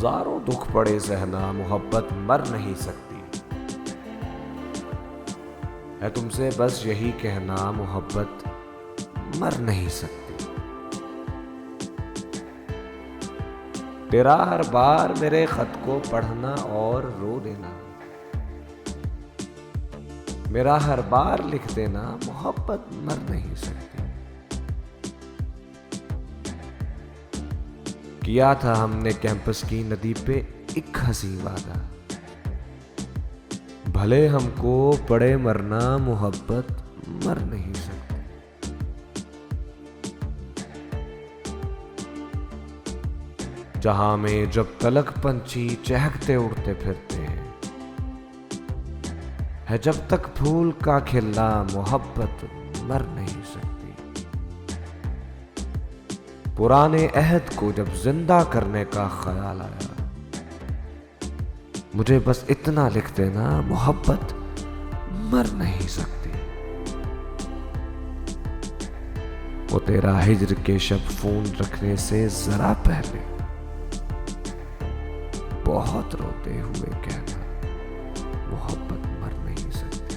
हजारों दुख पड़े सहना, मोहब्बत मर नहीं सकती। है तुमसे बस यही कहना, मोहब्बत मर नहीं सकती। तेरा हर बार मेरे खत को पढ़ना और रो देना, मेरा हर बार लिख देना, मोहब्बत मर नहीं सकती। किया था हमने कैंपस की नदी पे एक हंसी वादा, भले हमको पड़े मरना, मोहब्बत मर नहीं सकती। जहां में जब तलक पंछी चहकते उड़ते फिरते हैं, है जब तक फूल का खिलना, मोहब्बत मर नहीं सकती। पुराने अहद को जब जिंदा करने का ख्याल आया, मुझे बस इतना लिख देना, मोहब्बत मर नहीं सकती। वो तेरा हिज्र के शब्द फोन रखने से जरा पहले बहुत रोते हुए कहना, मोहब्बत मर नहीं सकती।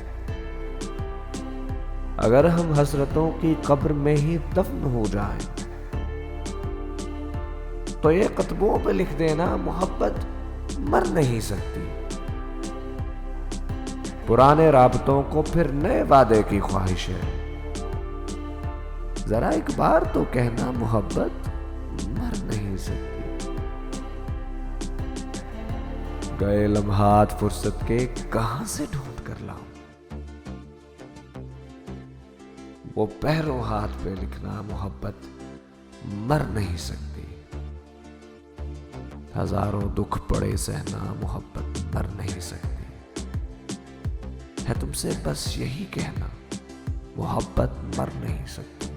अगर हम हसरतों की कब्र में ही दफन हो जाएं, तो ये कतबों पे लिख देना, मोहब्बत मर नहीं सकती। पुराने राबतों को फिर नए वादे की ख्वाहिश है, जरा एक बार तो कहना, मोहब्बत मर नहीं सकती। गए लम्हात फुर्सत के कहां से ढूंढ कर लाऊं, वो पैरों हाथ पे लिखना, मोहब्बत मर नहीं सकती। हजारों दुख पड़े सहना, मोहब्बत मर नहीं सकती। है तुमसे बस यही कहना, मोहब्बत मर नहीं सकती।